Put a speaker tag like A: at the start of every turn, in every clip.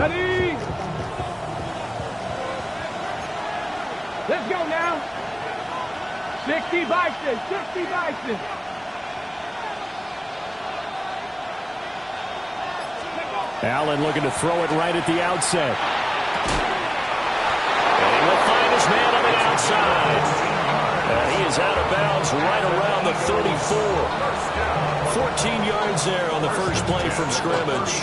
A: Ready? Let's go now. 60 Bison, 60 Bison.
B: Allen looking to throw it right at the outset. And he will find his man on the outside. And he is out of bounds right around the 34. 14 yards there on the first play from scrimmage.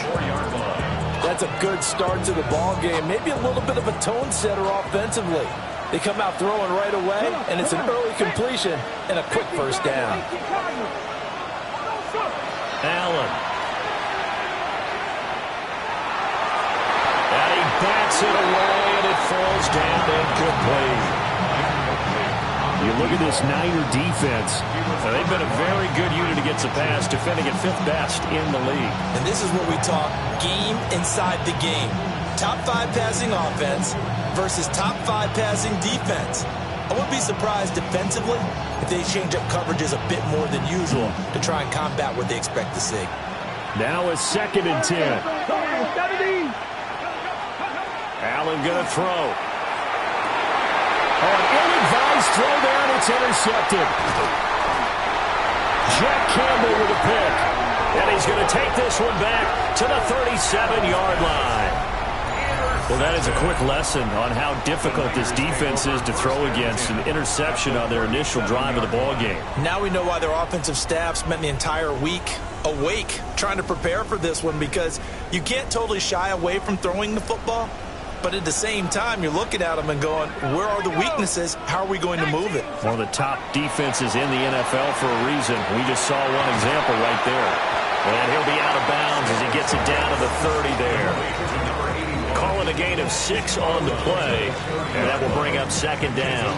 C: That's a good start to the ball game. Maybe a little bit of a tone setter offensively. They come out throwing right away, and it's an early completion and a quick first down.
B: Allen. And he bats it away, and it falls down incomplete. You look at this Niner defense. They've been a very good unit against the pass, defending at 5th best in the league.
C: And this is what we talk game inside the game. Top 5 passing offense versus top 5 passing defense. I wouldn't be surprised defensively if they change up coverages a bit more than usual to try and combat what they expect to see.
B: Now a 2nd and 10. Allen going to throw. Oh, an ill-advised throw there, and it's intercepted. Jack Campbell with a pick. And he's going to take this one back to the 37-yard line. Well, that is a quick lesson on how difficult this defense is to throw against. An interception on their initial drive of the ball game.
C: Now we know why their offensive staff spent the entire week awake trying to prepare for this one, because you can't totally shy away from throwing the football. But at the same time, you're looking at them and going, where are the weaknesses? How are we going to move it?
B: One of the top defenses in the NFL for a reason. We just saw one example right there. And he'll be out of bounds as he gets it down to the 30 there. Calling a gain of 6 on the play, and that will bring up 2nd down.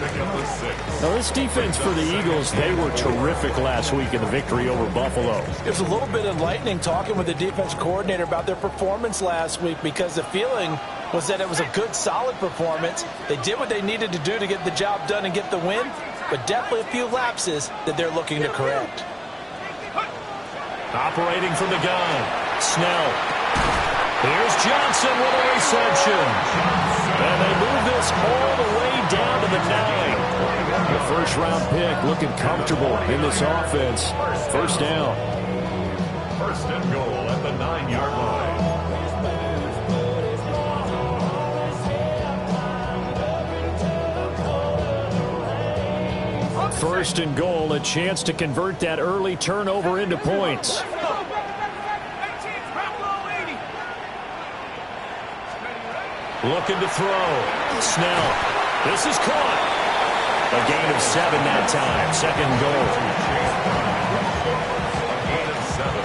B: Now, this defense for the Eagles, they were terrific last week in the victory over Buffalo.
C: It was a little bit enlightening talking with the defense coordinator about their performance last week, because the feeling was that it was a good, solid performance. They did what they needed to do to get the job done and get the win, but definitely a few lapses that they're looking to correct.
B: Operating from the gun, Snell. Here's Johnson with a reception. And they move this all the way down to the 9. The first-round pick looking comfortable in this offense. First down.
D: 1st and goal at the 9-yard line.
B: 1st and goal, a chance to convert that early turnover into points. Looking to throw. Snell. This is caught. A gain of 7 that time. 2nd goal.
D: A gain of 7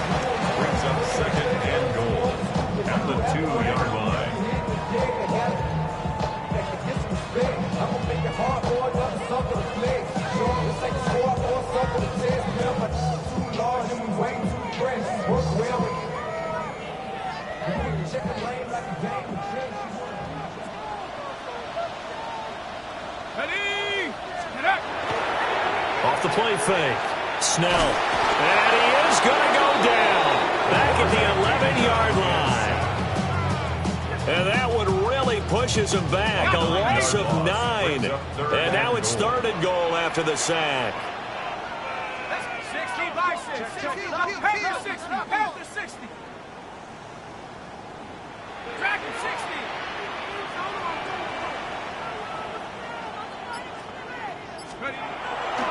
D: brings up 2nd and goal at the 2-yard line.
B: Off the play fake. Snell. And he is going to go down. Back at the 11-yard line. And that one really pushes him back. A loss of 9. And now it's 3rd and goal after the sack.
A: 60 Bison, 60. Panther 60. Panther 60. Dragon 60.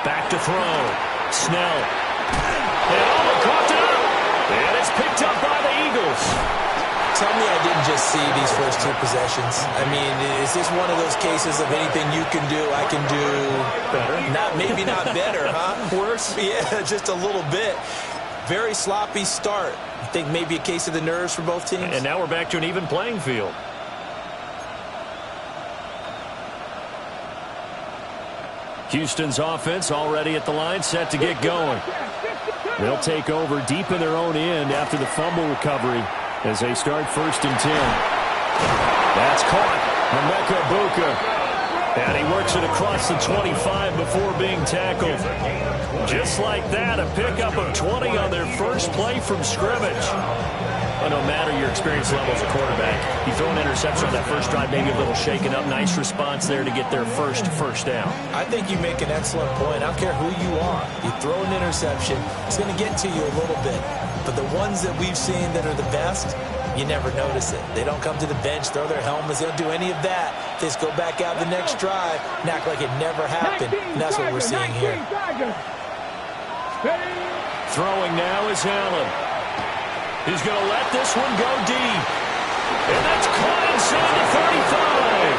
B: Back to throw. Snell. And almost caught it. And it's picked up by the Eagles.
C: Tell me I didn't just see these first 2 possessions. I mean, is this one of those cases of anything you can do, I can do better? Maybe not better, huh?
B: Worse?
C: Yeah, just a little bit. Very sloppy start. I think maybe a case of the nerves for both teams.
B: And now we're back to an even playing field. Houston's offense already at the line, set to get going. They'll take over deep in their own end after the fumble recovery as they start 1st and 10. That's caught. Emeka Egbuka. And he works it across the 25 before being tackled. Just like that, a pickup of 20 on their first play from scrimmage. Well, no matter your experience level as a quarterback, you throw an interception on that first drive, maybe a little shaken up. Nice response there to get their first down.
C: I think you make an excellent point. I don't care who you are. You throw an interception, it's going to get to you a little bit. But the ones that we've seen that are the best, you never notice it. They don't come to the bench, throw their helmets. They don't do any of that. They just go back out the next drive and act like it never happened. And that's what we're seeing here.
B: Throwing now is Allen. He's going to let this one go deep. And that's caught inside the 35.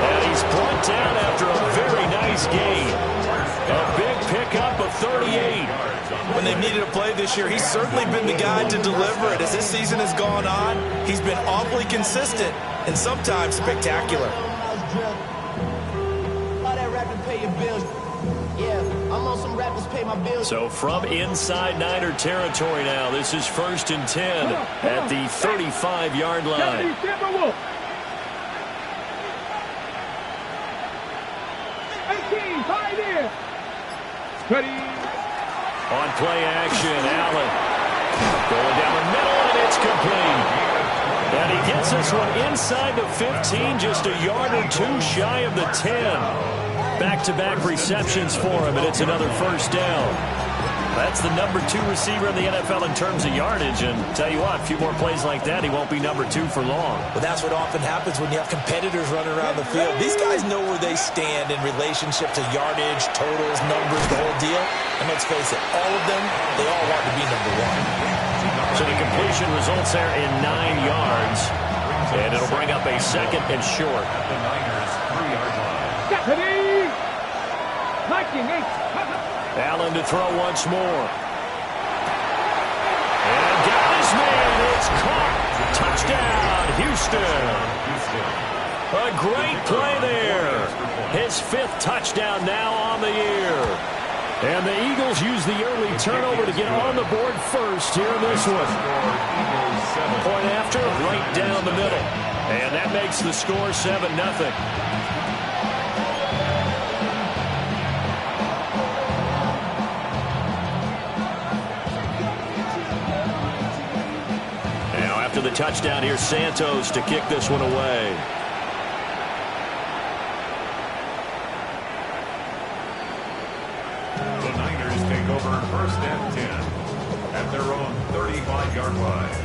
B: And he's brought down after a very nice gain. A big pickup of 38.
C: When they've needed a play this year, he's certainly been the guy to deliver it. As this season has gone on, he's been awfully consistent and sometimes spectacular.
B: So from inside Niner territory now, this is 1st and 10 at the 35-yard line. On play action, Allen going down the middle, and it's complete. And he gets this one inside the 15, just a yard or two shy of the 10. Back-to-back receptions for him, and it's another first down. That's the number 2 receiver in the NFL in terms of yardage, and tell you what, a few more plays like that, he won't be number 2 for long.
C: Well, that's what often happens when you have competitors running around the field. These guys know where they stand in relationship to yardage, totals, numbers, the whole deal. And let's face it, all of them, they all want to be number 1.
B: So the completion results there in 9 yards, and it'll bring up a 2nd and short.
D: At the Niners' 3-yard line.
B: Allen to throw once more. And got his man. It's caught. Touchdown, Houston. A great play there. His 5th touchdown now on the year. And the Eagles use the early turnover to get on the board first here in this one. Point after, right down the middle. And that makes the score 7-0. To the touchdown here, Santos to kick this one away.
D: The Niners take over 1st and 10 at their own 35-yard line.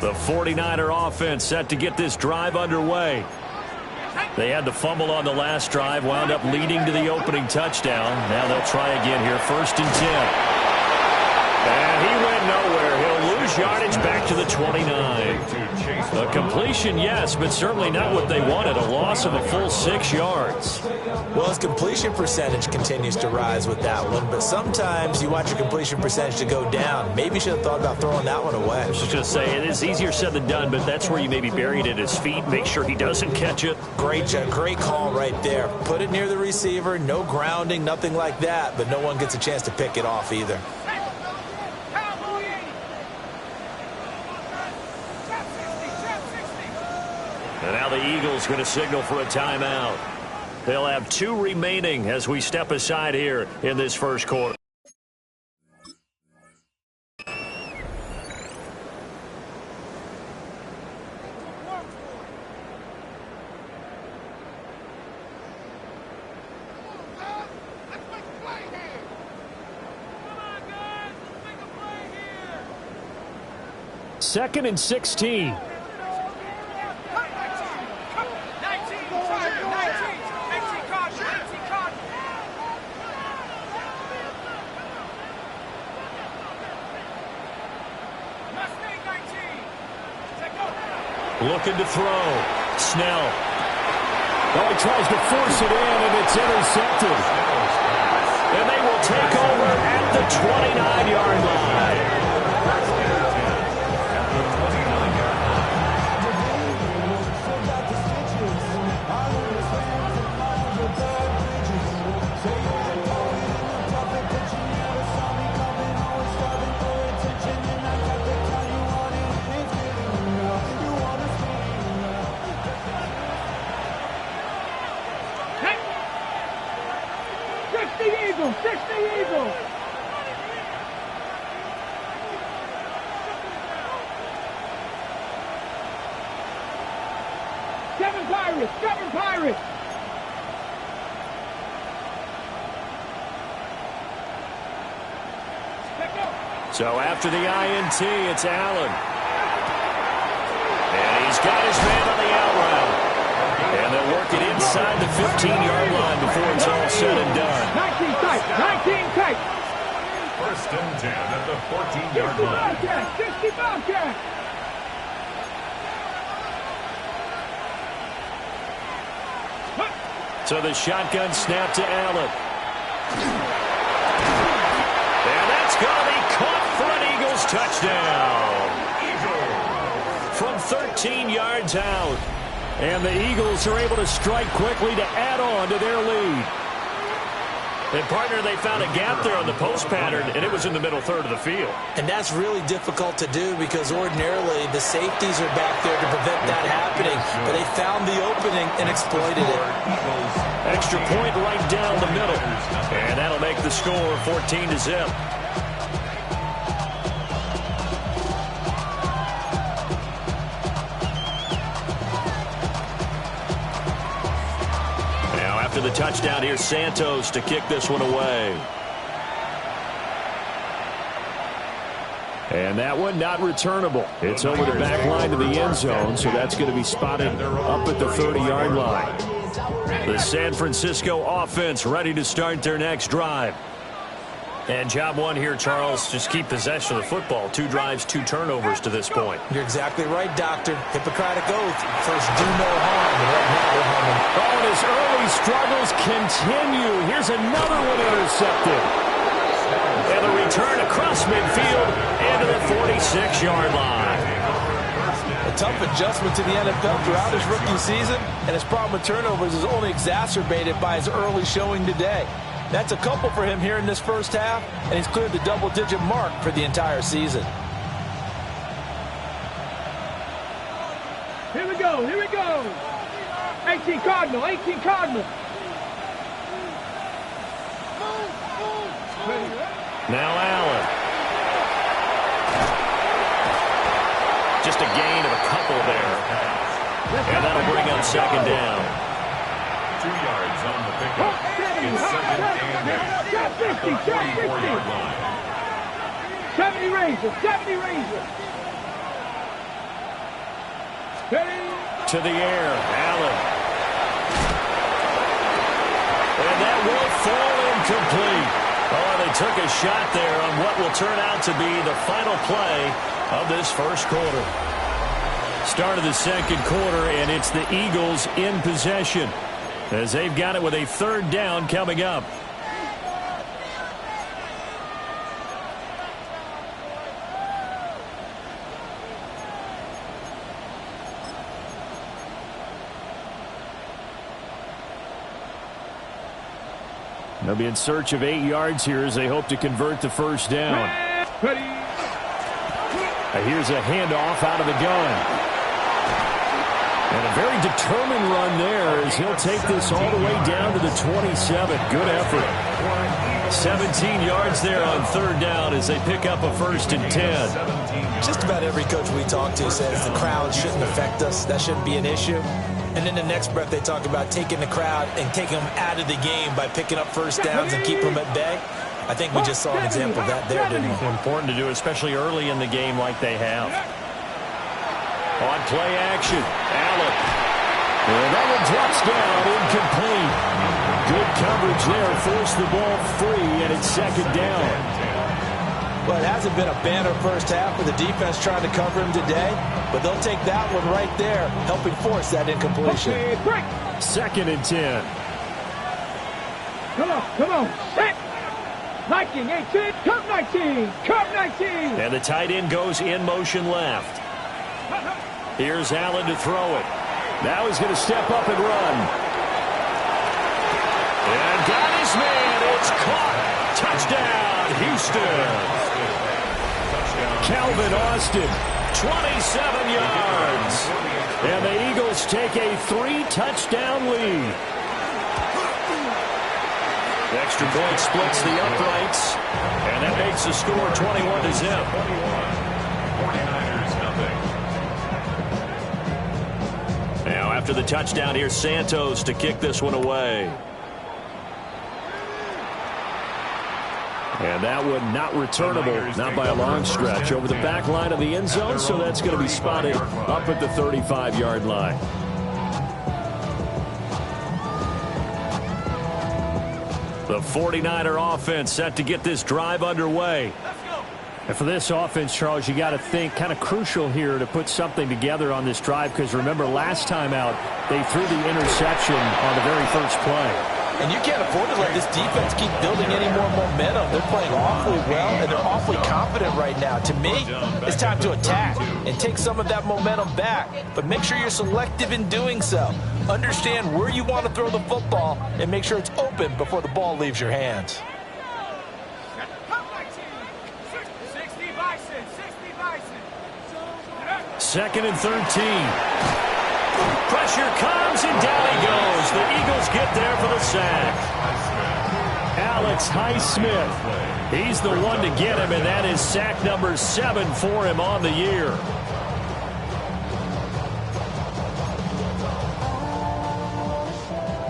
B: The 49er offense set to get this drive underway. They had the fumble on the last drive, wound up leading to the opening touchdown. Now they'll try again here, 1st and 10. And he went nowhere. He'll lose yardage back to the 29. A completion, yes, but certainly not what they wanted. A loss of a full 6 yards.
C: Well, his completion percentage continues to rise with that one, but sometimes you want your completion percentage to go down. Maybe you should have thought about throwing that one away.
B: I was just going to say, it is easier said than done, but that's where you maybe bury it at his feet, make sure he doesn't catch it.
C: Great call right there. Put it near the receiver, no grounding, nothing like that, but no one gets a chance to pick it off either.
B: And now the Eagles going to signal for a timeout. They'll have 2 remaining as we step aside here in this first quarter. Second and 16. Looking to throw. Snell. Oh, he tries to force it in, and it's intercepted. And they will take over at the 29-yard line.
A: Seven Pirates! Seven Pirates!
B: So after the INT, it's Allen. And he's got his man on the out route. And they'll work it inside the 15-yard line before it's all said and done.
A: 19 tight! 19 tight!
D: First and 10 at the 14-yard line.
A: 60 Bobcat!
B: So the shotgun snap to Allen. And that's going to be caught for an Eagles touchdown. From 13 yards out. And the Eagles are able to strike quickly to add on to their lead. And, partner, they found a gap there on the post pattern, and it was in the middle third of the field.
C: And that's really difficult to do because ordinarily the safeties are back there to prevent that happening. But they found the opening and exploited it.
B: Extra point right down the middle. And that'll make the score 14-0. After the touchdown, here's Santos to kick this one away. And that one not returnable. It's over the back line to the end zone, so that's going to be spotted up at the 30-yard line. The San Francisco offense ready to start their next drive. And job one here, Charles, just keep possession of the football. 2 drives, 2 turnovers to this point.
C: You're exactly right, Doctor. Hippocratic oath. First, do no harm. And right now, they're harming.
B: Oh, and his early struggles continue. Here's another one intercepted. And the return across midfield into the 46-yard line.
C: A tough adjustment to the NFL throughout his rookie season, and his problem with turnovers is only exacerbated by his early showing today. That's a couple for him here in this first half, and he's cleared the double-digit mark for the entire season.
A: Here we go, here we go. 18 Cardinal, 18 Cardinal.
B: Now Allen. Just a gain of a couple there. And that'll bring up second down.
D: 2 yards on the pickup. It's second and 8 at the 44-yard line.
A: 70 Razors, 70 Razors.
B: To the air, Allen. And that will fall incomplete. Oh, they took a shot there on what will turn out to be the final play of this first quarter. Start of the second quarter, and it's the Eagles in possession as they've got it with a third down coming up. They'll be in search of 8 yards here as they hope to convert the first down. Here's a handoff out of the gun. And a very determined run there as he'll take this all the way down to the 27. Good effort. 17 yards there on third down as they pick up a first and 10.
C: Just about every coach we talk to says the crowd shouldn't affect us. That shouldn't be an issue. And in the next breath, they talk about taking the crowd and taking them out of the game by picking up first downs and keeping them at bay. I think we just saw an example of that there, didn't we?
B: Important to do, especially early in the game like they have. On play action, Allen. And that one drops down, incomplete. Good coverage there, forced the ball free, and it's second down.
C: Well, it hasn't been a banner first half with the defense trying to cover him today, but they'll take that one right there, helping force that incompletion.
B: Second and 10.
A: Come on, come on. Set. 19, 18, come 19, come 19.
B: And the tight end goes in motion left. Here's Allen to throw it. Now he's going to step up and run. And got his man. It's caught. Touchdown, Houston. Calvin Austin, 27 yards. And the Eagles take a 3-touchdown lead. The extra point splits the uprights, and that makes the score 21-0. 49ers nothing. Now after after the touchdown, here's Santos to kick this one away. And that one not returnable, not by a long stretch, over the back line of the end zone, so that's going to be spotted up at the 35-yard line. The 49er offense set to get this drive underway.
E: And for this offense, Charles, you got to think kind of crucial here to put something together on this drive, because remember last time out they threw the interception on the very first play.
C: And you can't afford to let this defense keep building any more momentum. They're playing awfully well, and they're awfully confident right now. To me, it's time to attack and take some of that momentum back. But make sure you're selective in doing so. Understand where you want to throw the football and make sure it's open before the ball leaves your hands.
B: Second and 13. Pressure comes, and down he goes. The Eagles get there for the sack. Alex Highsmith, he's the one to get him, and that is sack number 7 for him on the year.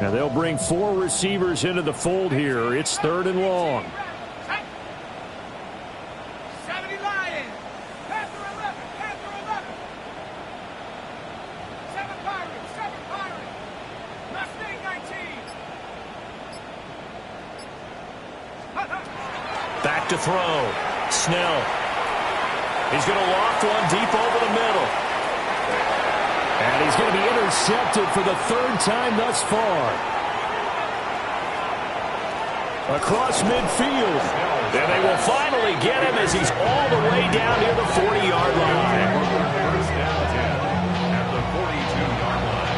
B: Now they'll bring 4 receivers into the fold here. It's 3rd and long. Back to throw. Snell. He's going to loft one deep over the middle. And he's going to be intercepted for the 3rd time thus far. Across midfield. And they will finally get him as he's all the way down near the 40-yard line.
D: First down 10 at the 42-yard line.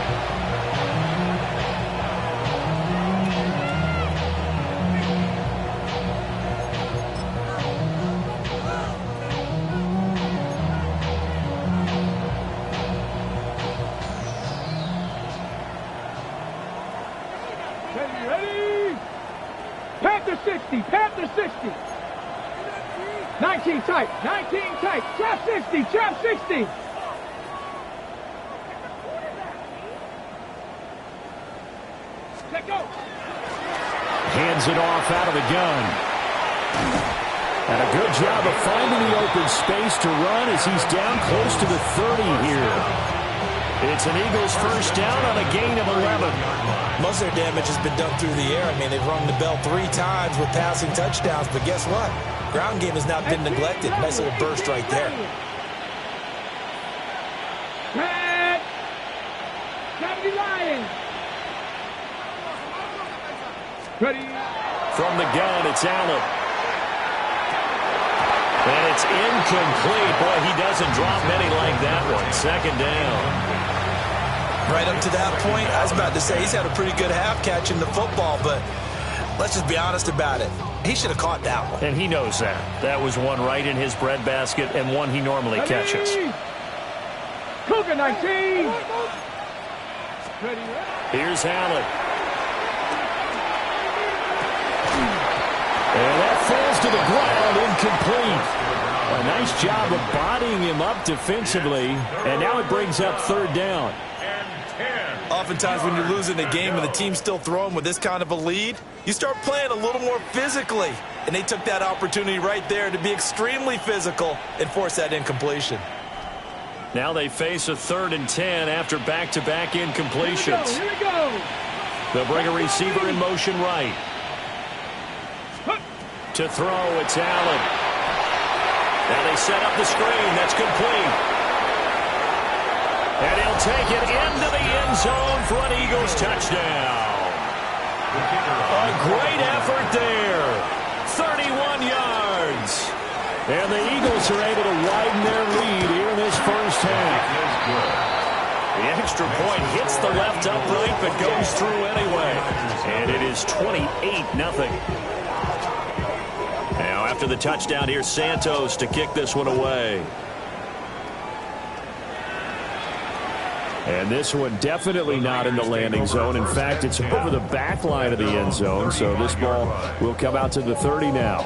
A: Ready? Panther 60, Panther 60. 19 tight, 19 tight. Trap 60, trap 60. Let go.
B: Hands it off out of the gun. And a good job of finding the open space to run as he's down close to the 30 here. It's an Eagles first down on a gain of 11.
C: Most of their damage has been done through the air. I mean, they've rung the bell 3 times with passing touchdowns, but guess what? Ground game has not been neglected. Nice little burst right there.
A: Red. 70 Lions. Ready.
B: From the gun, it's Allen. And it's incomplete. Boy, he doesn't drop many like that one. 2nd down.
C: Right up to that point, I was about to say he's had a pretty good half catching the football, but let's just be honest about it. He should have caught that one.
B: And he knows that. That was one right in his breadbasket and one he normally catches.
A: Cougar 19.
B: Here's Allen. And that falls to the ground, incomplete. A nice job of bodying him up defensively, and now it brings up 3rd down.
C: Oftentimes when you're losing a game and the team's still throwing with this kind of a lead, you start playing a little more physically. And they took that opportunity right there to be extremely physical and force that incompletion.
B: Now they face a 3rd and 10 after back-to-back incompletions.
A: Here we go.
B: They'll bring a receiver in motion right. To throw, it's Allen. Now they set up the screen. That's complete. And he'll take it into the end zone for an Eagles touchdown. A great effort there. 31 yards. And the Eagles are able to widen their lead here in this first half. The extra point hits the left upright but goes through anyway. And it is 28-0. Now after the touchdown, here's Santos to kick this one away. And this one definitely not in the landing zone. In fact, it's over the back line of the end zone. So this ball will come out to the 30 now.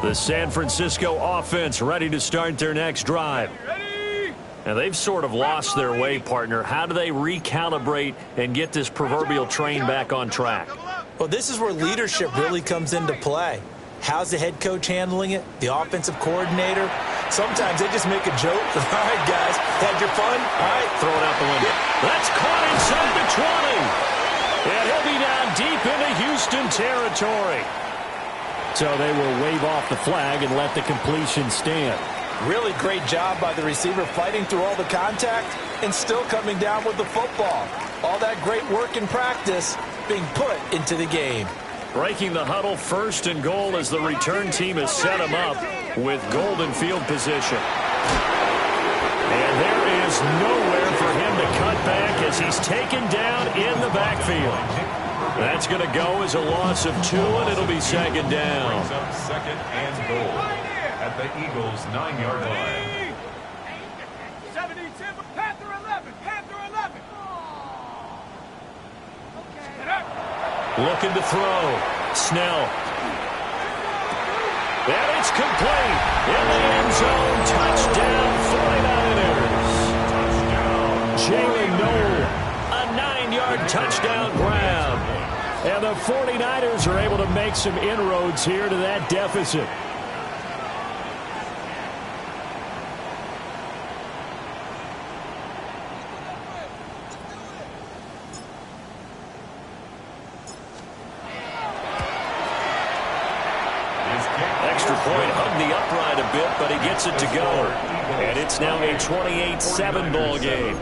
B: The San Francisco offense ready to start their next drive. And they've sort of lost their way, partner. How do they recalibrate and get this proverbial train back on track?
C: Well, this is where leadership really comes into play. How's the head coach handling it? The offensive coordinator? Sometimes they just make a joke. All right, guys, had your fun? All right,
B: throw it out the window. That's caught inside the 20. And he'll be down deep into Houston territory.
E: So they will wave off the flag and let the completion stand.
C: Really great job by the receiver fighting through all the contact and still coming down with the football. All that great work in practice being put into the game.
B: Breaking the huddle, 1st and goal as the return team has set him up with golden field position. And there is nowhere for him to cut back as he's taken down in the backfield. That's going to go as a loss of 2, and it'll be 2nd down.
D: Brings up 2nd and goal at the Eagles' 9-yard line.
A: 72, Panther 11, Panther 11.
B: Looking to throw. Snell. And it's complete. In the end zone. Touchdown, 49ers. Jalen Noel. A 9-yard touchdown grab. And the 49ers are able to make some inroads here to that deficit. Extra point hugged the upright a bit, but he gets it to go. And it's now a 28-7 ball game.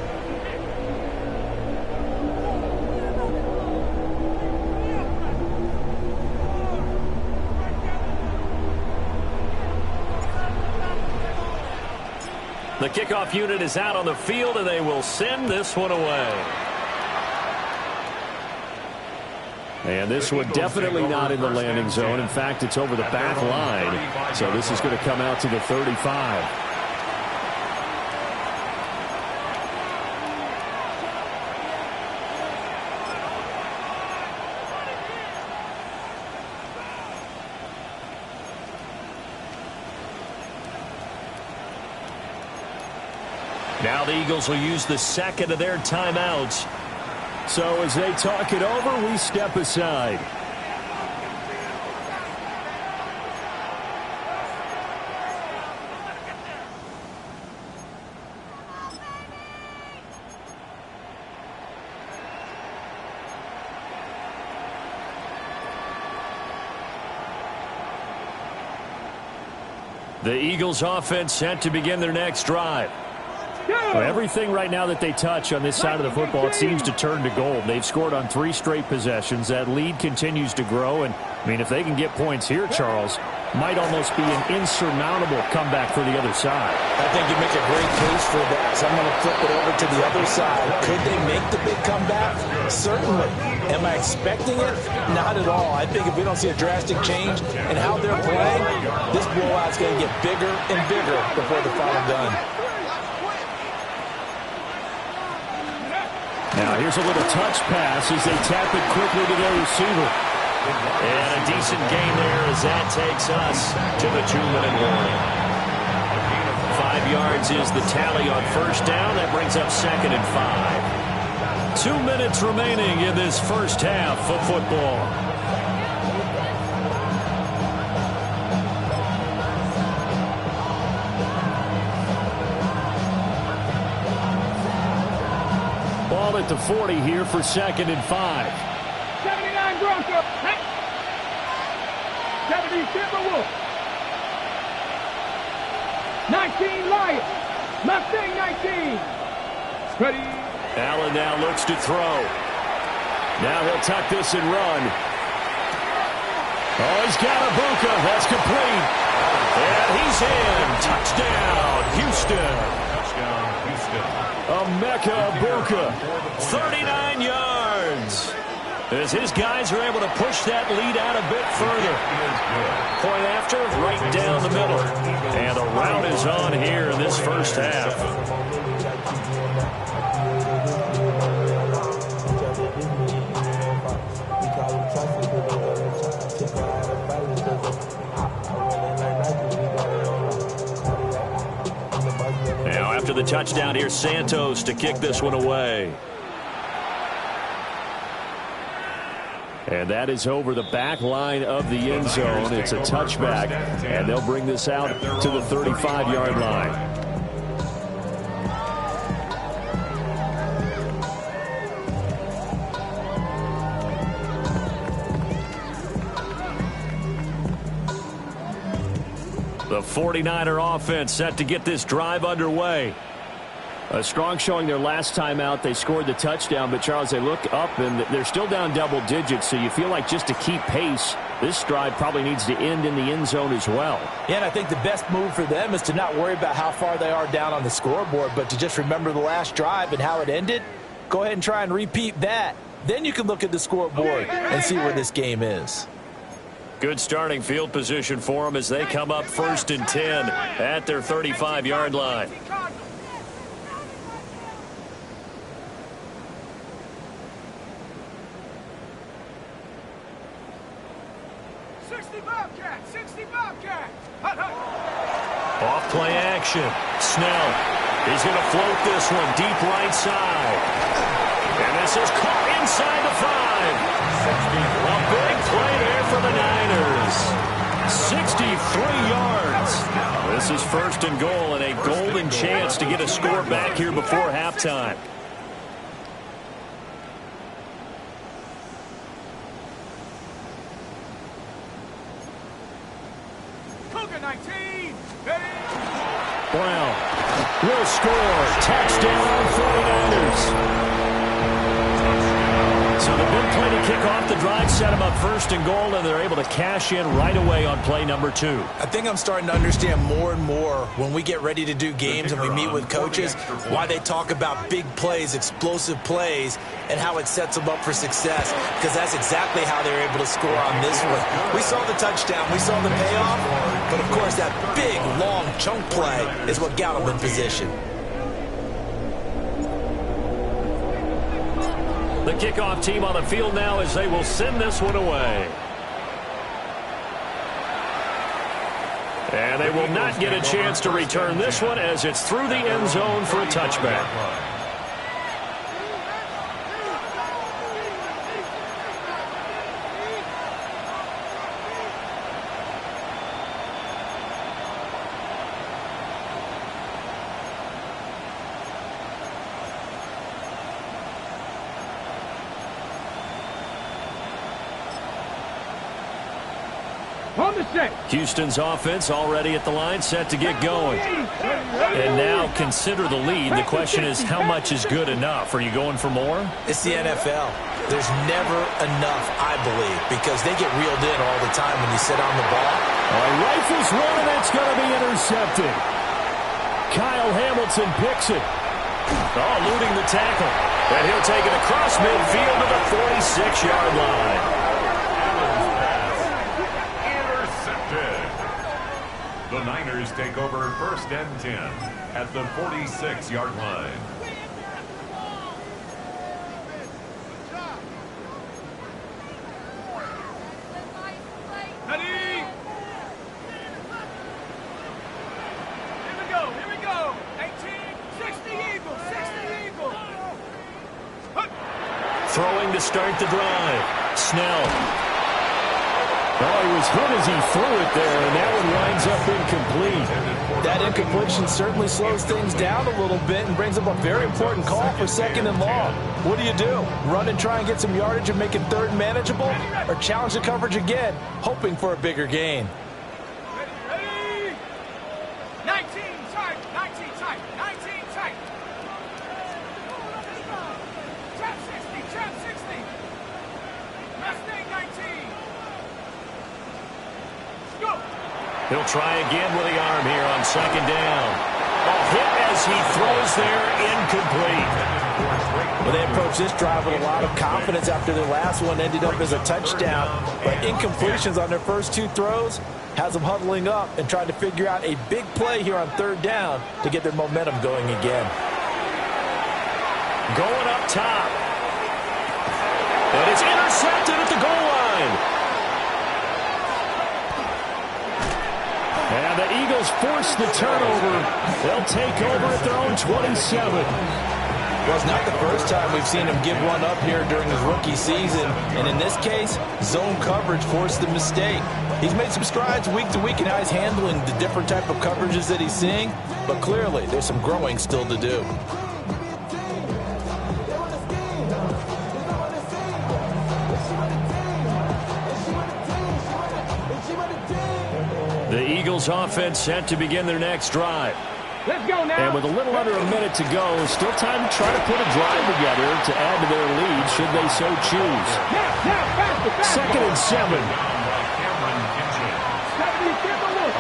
B: The kickoff unit is out on the field, and they will send this one away. And this one definitely not in the landing zone. In fact, it's over the back line. So this is going to come out to the 35. Now the Eagles will use the 2nd of their timeouts. So as they talk it over, we step aside. The Eagles offense set to begin their next drive. Well, everything right now that they touch on this side of the football, it seems to turn to gold. They've scored on 3 straight possessions. That lead continues to grow. And, I mean, if they can get points here, Charles, might almost be an insurmountable comeback for the other side.
C: I think you make a great case for that. So I'm going to flip it over to the other side. Could they make the big comeback? Certainly. Am I expecting it? Not at all. I think if we don't see a drastic change in how they're playing, this blowout's going to get bigger and bigger before the final done.
E: Now here's a little touch pass as they tap it quickly to their receiver.
B: And a decent gain there as that takes us to the 2-minute warning. 5 yards is the tally on 1st down. That brings up 2nd and 5. 2 minutes remaining in this first half of football.
E: Ball at the 40 here for 2nd and 5.
A: 79 Broncos. 70 Timberwolves. 19 Lions. Mustang 19. Ready.
B: Allen now looks to throw.
E: Now he'll tuck this and run. Oh, he's got a Ibuka. That's complete.
B: And he's in. Touchdown, Houston.
D: Touchdown, Houston.
E: Emeka Ibuka.
B: 39 yards. As his guys are able to push that lead out a bit further. Point after, right down the middle. And the rout is on here in this first half.
F: I really learned
B: the touchdown here. Santos to kick this one away. And that is over the back line of the end zone. It's a touchback, and they'll bring this out to the 35-yard line. The 49er offense set to get this drive underway. A strong showing their last time out. They scored the touchdown, but, Charles, they look up, and they're still down double digits, so you feel like just to keep pace, this drive probably needs to end in the end zone as well.
C: Yeah, and I think the best move for them is to not worry about how far they are down on the scoreboard, but to just remember the last drive and how it ended. Go ahead and try and repeat that. Then you can look at the scoreboard and see where this game is.
B: Good starting field position for them as they come up 1st and 10 at their 35-yard line. Off play action. Snell. He's going to float this one deep right side. And this is caught inside the 5. A big play there for the Niners. 63 yards. This is 1st and goal and a golden chance to get a score back here before halftime. Brown will score. Touchdown 49ers. So the big play to kick off the drive set them up 1st and goal, and they're able to cash in right away on play number 2.
C: I think I'm starting to understand more and more when we get ready to do games and we meet with coaches why they talk about big plays, explosive plays, and how it sets them up for success, because that's exactly how they were able to score on this one. We saw the touchdown. We saw the payoff. But, of course, that big, long chunk play is what got them in position.
B: The kickoff team on the field now as they will send this one away. And they will not get a chance to return this one as it's through the end zone for a touchback. Houston's offense already at the line, set to get going. And now consider the lead. The question is, how much is good enough? Are you going for more?
C: It's the NFL. There's never enough, I believe, because they get reeled in all the time when you sit on the ball.
E: Rifles one, and it's going to be intercepted. Kyle Hamilton picks it.
B: Eluding the tackle. And he'll take it across midfield to the 46-yard line.
D: The Niners take over 1st and 10 at the 46-yard line.
A: Here we go. 60 Eagles.
B: Throwing to start the drive. Snell.
E: Oh, he was hit as he threw it there, and that one winds up incomplete.
C: That incompletion certainly slows things down a little bit and brings up a very important call for 2nd and long. What do? Run and try and get some yardage and make it 3rd and manageable? Or challenge the coverage again, hoping for a bigger gain?
A: Ready? 19 tight. Trap 60. Mustang 19.
B: He'll try again with the arm here on 2nd down. A hit as he throws there, incomplete.
C: Well, they approached this drive with a lot of confidence after their last one ended up as a touchdown. But incompletions on their first 2 throws has them huddling up and trying to figure out a big play here on 3rd down to get their momentum going again.
B: Going up top. And it's intercepted at the goal line.
E: And the Eagles Eagles force the turnover. They'll take over at their own 27.
C: Well, it's not the first time we've seen him give one up here during his rookie season. And in this case, zone coverage forced the mistake. He's made some strides week to week in how he's handling the different type of coverages that he's seeing. But clearly, there's some growing still to do.
E: The Eagles offense set to begin their next drive.
A: Let's go now.
E: And with a little under a minute to go, still time to try to put a drive together to add to their lead should they so choose.
A: Now, faster.
E: 2nd and 7.
D: A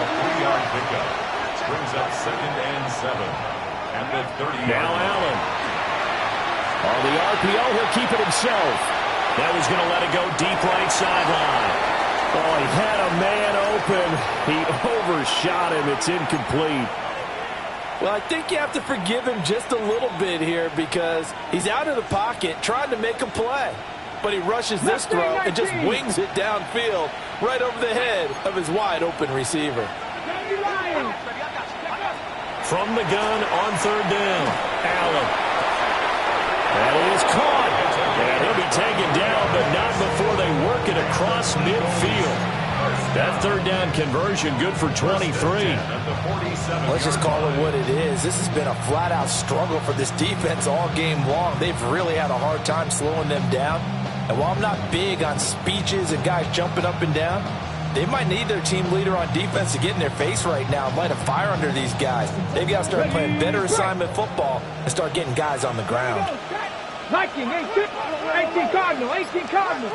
D: 3-yard pickup. Brings up 2nd and 7. At the 30-yard
E: Now Allen. On the RPO, he'll keep it himself.
B: That was going to let it go deep right sideline.
E: Oh, he had a man open. He overshot him. It's incomplete.
C: Well, I think you have to forgive him just a little bit here because he's out of the pocket trying to make a play. But he rushes this throw and just wings it downfield right over the head of his wide-open receiver.
B: From the gun on 3rd down, Allen. That is caught. And he'll be taken down, but not before they work it across midfield. That 3rd down conversion good for 23.
C: Let's just call it what it is. This has been a flat-out struggle for this defense all game long. They've really had a hard time slowing them down. And while I'm not big on speeches and guys jumping up and down, they might need their team leader on defense to get in their face right now and light a fire under these guys. They've got to start playing better assignment football and start getting guys on the ground.
A: Viking, 18 Cardinal, 18 Cardinal.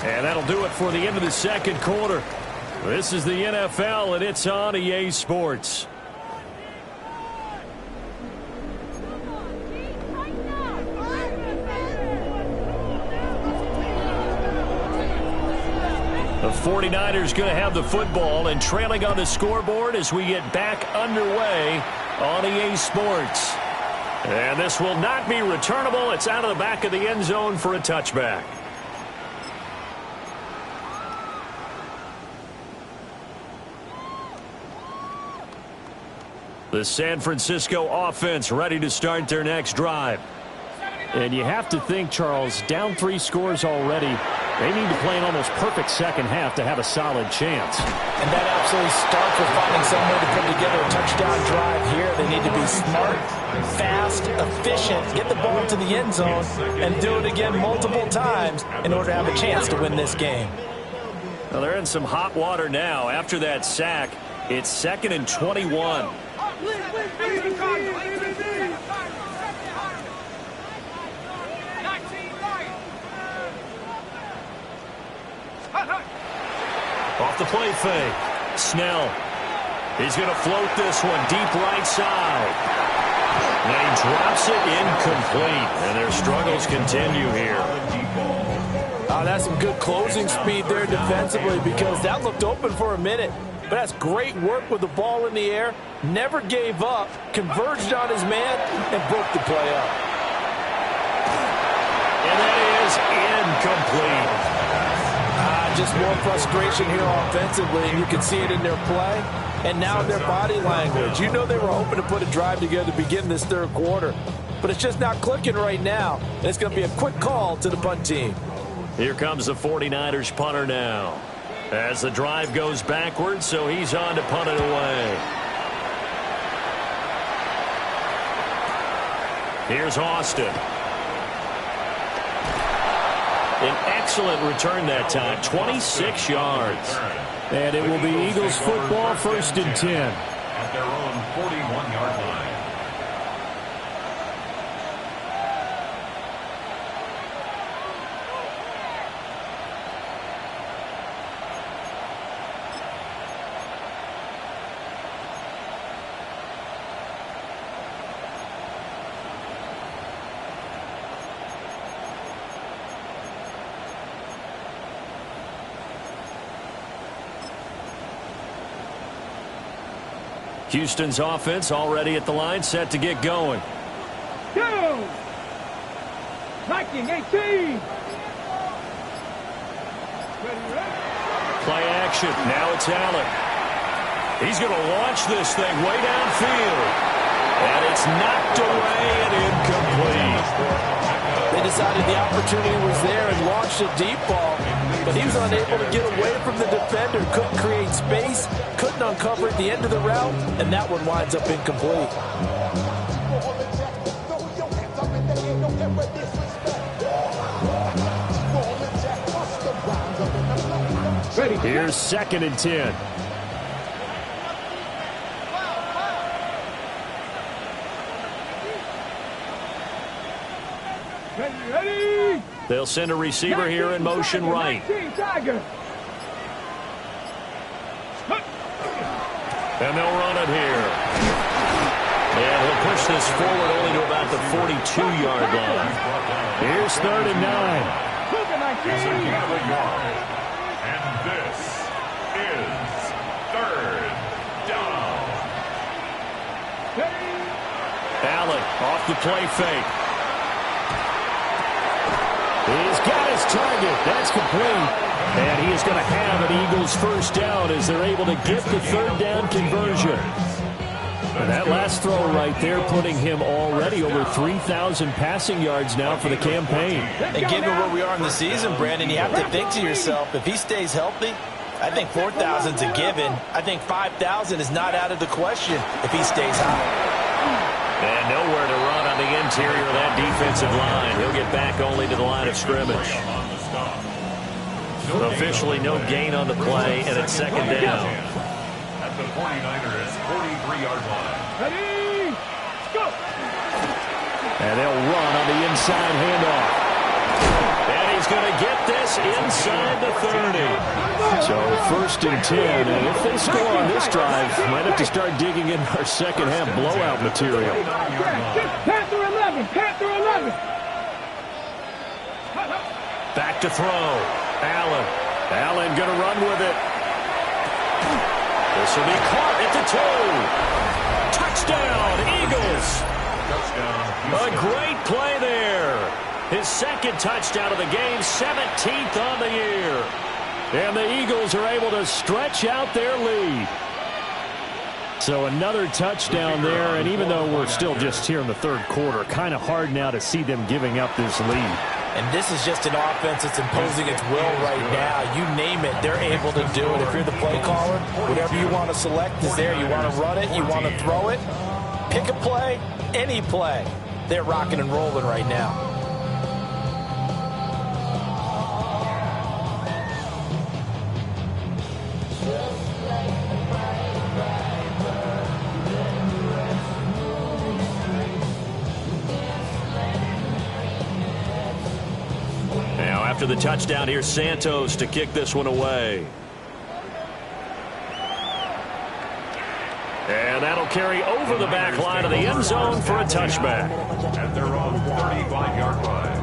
E: And that'll do it for the end of the 2nd quarter. This is the NFL, and it's on EA Sports. The 49ers going to have the football and trailing on the scoreboard as we get back underway on EA Sports. And this will not be returnable. It's out of the back of the end zone for a touchback. The San Francisco offense ready to start their next drive. And you have to think, Charles, down 3 scores already. They need to play an almost perfect second half to have a solid chance.
C: And that absolutely starts with finding some way to put together a touchdown drive here. They need to be smart, fast, efficient, get the ball to the end zone, and do it again multiple times in order to have a chance to win this game.
E: Well, they're in some hot water now. After that sack, it's 2nd and 21.
B: Off the play fake. Snell. He's going to float this one deep right side. And he drops it incomplete. And their struggles continue here.
C: Oh, that's some good closing speed there defensively because that looked open for a minute. But that's great work with the ball in the air. Never gave up. Converged on his man and broke the play up.
B: And that is incomplete.
C: Just more frustration here offensively, and you can see it in their play and now in their body language. You know they were hoping to put a drive together to begin this 3rd quarter, but it's just not clicking right now, and it's going to be a quick call to the punt team.
B: Here comes the 49ers punter now as the drive goes backwards, so he's on to punt it away. Here's Austin. An excellent return that time, 26 yards.
E: And it will be Eagles football, 1st and 10.
D: At their own 41-yard line.
E: Houston's offense already at the line, set to get going.
A: Go! Viking, 18!
E: Play action. Now it's Allen. He's going to launch this thing way downfield. And it's knocked away and incomplete.
C: They decided the opportunity was there and launched a deep ball, but he was unable to get away from the defender, couldn't create space, couldn't uncover at the end of the route, and that one winds up incomplete.
E: Here's 2nd and 10.
A: Ready.
E: They'll send a receiver here in motion right. And they'll run it here. And he'll push this forward only to about the 42-yard line. Here's 3rd and 9.
D: It's a gain of a yard. And this is 3rd down.
E: Allen off the play fake. He's got his target. That's complete. And he is going to have an Eagles first down as they're able to get the 3rd down conversion. And that last throw right there putting him already over 3,000 passing yards now for the campaign.
C: And given where we are in the season, Brandon, you have to think to yourself, if he stays healthy, I think 4,000's a given. I think 5,000 is not out of the question if he stays high.
E: And nowhere to run on the interior of that defensive line. He'll get back only to the line of scrimmage. Officially no gain on the play, and it's 2nd down.
D: At the 49ers' 43-yard line.
A: Ready. Go.
E: And they'll run on the inside handoff. And he's going to get this inside the 30. So 1st and 10, and if they score on this drive, might have to start digging in our second half blowout material.
A: Panther 11. Panther 11.
E: Back to throw. Allen. Allen going to run with it. This will be caught at the 2. Touchdown, Eagles. A great play there. His 2nd touchdown of the game, 17th on the year. And the Eagles are able to stretch out their lead. So another touchdown there, and even though we're still just here in the 3rd quarter, kind of hard now to see them giving up this lead.
C: And this is just an offense that's imposing its will right now. You name it, they're able to do it. If you're the play caller, whatever you want to select is there. You want to run it, you want to throw it. Pick a play, any play. They're rocking and rolling right now.
E: After the touchdown, here's Santos to kick this one away. And that'll carry over the back line of the end zone for a touchback.
D: At their own 35-yard line.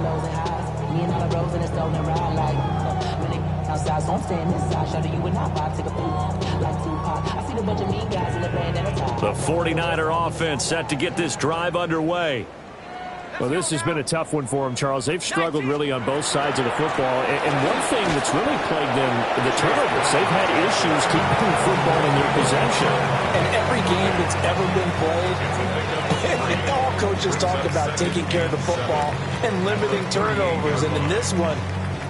E: The 49er offense set to get this drive underway. Well, this has been a tough one for them, Charles. They've struggled really on both sides of the football. And one thing that's really plagued them, the turnovers. They've had issues keeping the football in their possession.
C: And every game that's ever been played, all coaches talk about taking care of the football and limiting turnovers. And in this one,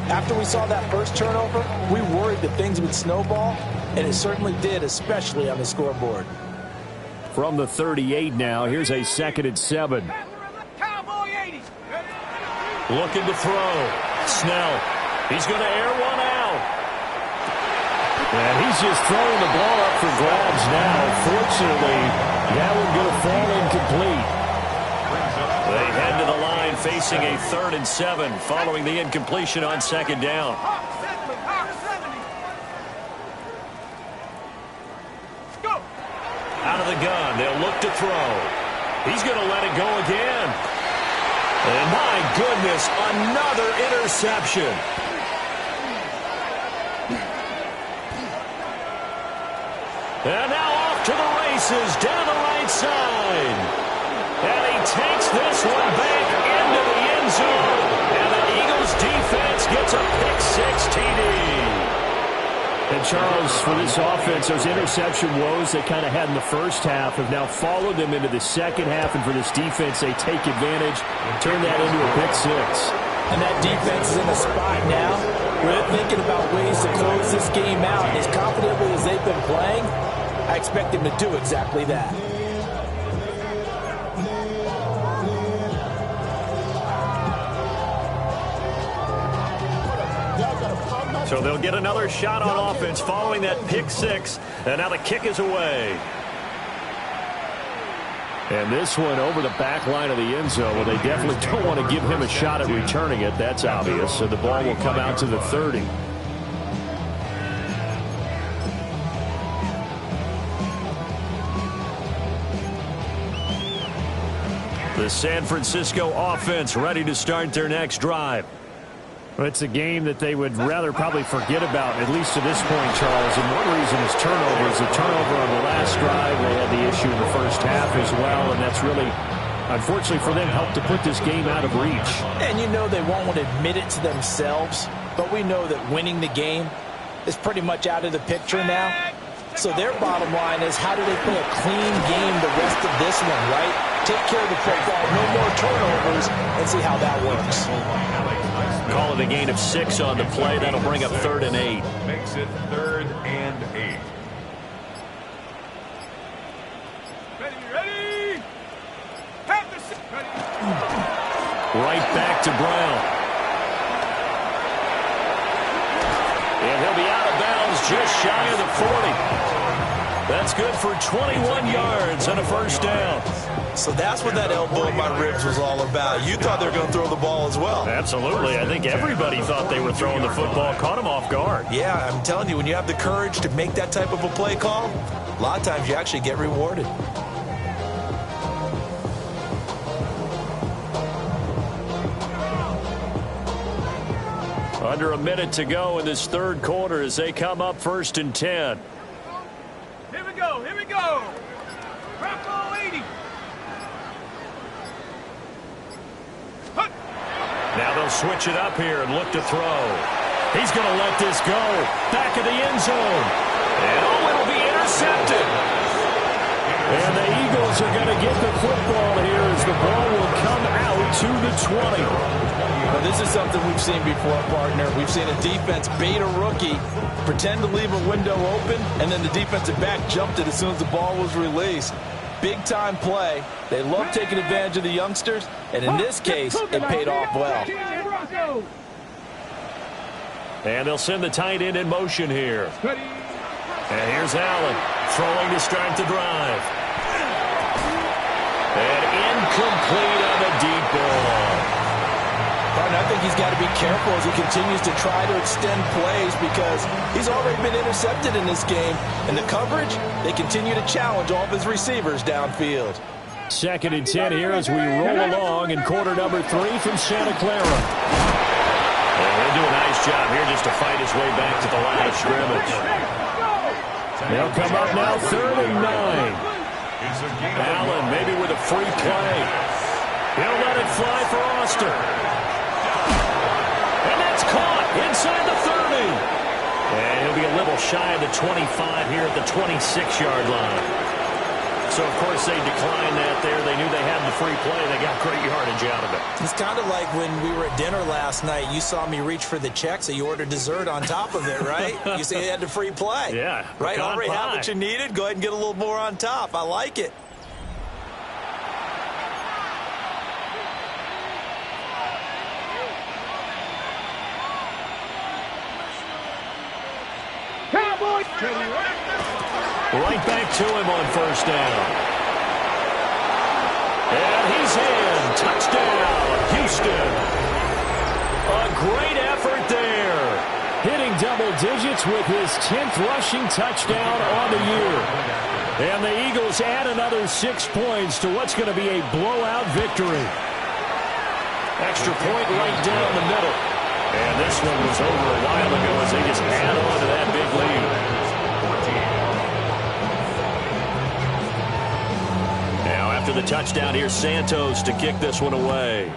C: after we saw that first turnover, we worried that things would snowball, and it certainly did, especially on the scoreboard.
E: From the 38 now, here's a 2nd and 7. Looking to throw. Snell. He's going to air one out. And he's just throwing the ball up for grabs now. Fortunately, that one going to fall incomplete. They head to the line facing a 3rd and 7 following the incompletion on 2nd down. Out of the gun. They'll look to throw. He's going to let it go again. And my goodness, another interception. And now off to the races down the right side. And he takes this one back into the end zone. And the Eagles defense gets a pick-6 TD. And Charles, for this offense, those interception woes they kind of had in the first half have now followed them into the second half. And for this defense, they take advantage, turn that into a pick six.
C: And that defense is in a spot now where they're thinking about ways to close this game out. And as confidently as they've been playing, I expect them to do exactly that.
E: So they'll get another shot on offense following that pick six. And now the kick is away. And this one over the back line of the end zone. Well, they definitely don't want to give him a shot at returning it. That's obvious. So the ball will come out to the 30. The San Francisco offense ready to start their next drive. Well, it's a game that they would rather probably forget about, at least to this point, Charles. And one reason is turnovers. The turnover on the last drive, they had the issue in the first half as well, and that's really, unfortunately for them, helped to put this game out of reach.
C: And you know they won't want to admit it to themselves, but we know that winning the game is pretty much out of the picture now. So their bottom line is, how do they play a clean game the rest of this one, right? Take care of the football, no more turnovers, and see how that works.
E: Call it a gain of 6 on the play. That'll bring up 3rd and 8.
D: Makes it 3rd and 8.
A: Ready? Have the ready.
E: Right back to Brown. And he'll be out of bounds just shy of the 40. That's good for 21 yards and a first down.
C: So that's what that elbow in my ribs was all about. You thought they were going to throw the ball as well.
E: Absolutely. I think everybody thought they were throwing the football. Caught him off guard.
C: Yeah, I'm telling you, when you have the courage to make that type of a play call, a lot of times you actually get rewarded.
E: Under a minute to go in this third quarter as they come up 1st and 10.
A: Here we go. Bravo 80.
E: Now they'll switch it up here and look to throw. He's going to let this go. Back of the end zone. And it'll be intercepted. And the Eagles are going to get the football here as the ball will come out to the 20.
C: Well, this is something we've seen before, partner. We've seen a defense bait a rookie, pretend to leave a window open, and then the defensive back jumped it as soon as the ball was released. Big-time play. They love taking advantage of the youngsters, and in this case, it paid off well.
E: And they'll send the tight end in motion here. And here's Allen throwing to start the drive. And incomplete on the deep ball.
C: I think he's got to be careful as he continues to try to extend plays because he's already been intercepted in this game. And the coverage, they continue to challenge all of his receivers downfield.
E: 2nd and 10 here as we roll along in quarter number 3 from Santa Clara. And he'll do a nice job here just to fight his way back to the line of scrimmage. They'll come up now 3rd and 9. Allen maybe with a free play. He'll let it fly for Oster. And that's caught inside the 30. And he'll be a little shy of the 25 here at the 26-yard line. So, of course, they declined that there. They knew they had the free play. They got great yardage out of it.
C: It's kind of like when we were at dinner last night. You saw me reach for the check, so you ordered dessert on top of it, right? You say you had the free play.
E: Yeah.
C: Right? Already have what you needed. Go ahead and get a little more on top. I like it.
E: Right back to him on 1st down. And he's in. Touchdown, Houston. A great effort there. Hitting double digits with his 10th rushing touchdown on the year. And the Eagles add another 6 points to what's going to be a blowout victory. Extra point right down the middle. And this one was over a while ago as they just add on to that big lead. Now after the touchdown, here's Santos to kick this one away.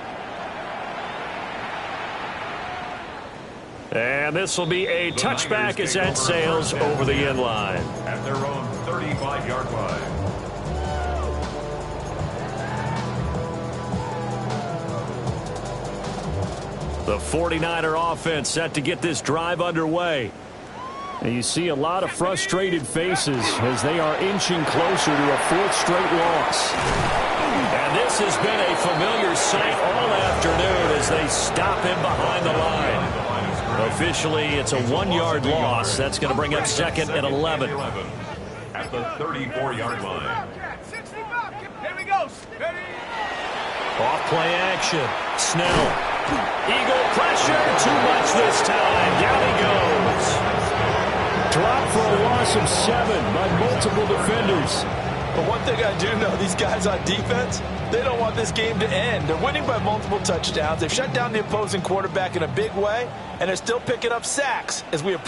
E: And this will be a touchback as that sails over the end line.
D: At their own 35-yard line.
E: The 49er offense set to get this drive underway. And you see a lot of frustrated faces as they are inching closer to a fourth straight loss. And this has been a familiar sight all afternoon as they stop him behind the line. Officially, it's a 1-yard loss. That's going to bring up second and 11.
D: At the 34-yard line.
A: Here we go.
E: Off play action. Snell. Eagle pressure. Too much this time. Down he goes. Drop for a loss of 7 by multiple defenders.
C: But one thing I do know, these guys on defense, they don't want this game to end. They're winning by multiple touchdowns. They've shut down the opposing quarterback in a big way, and they're still picking up sacks as we approach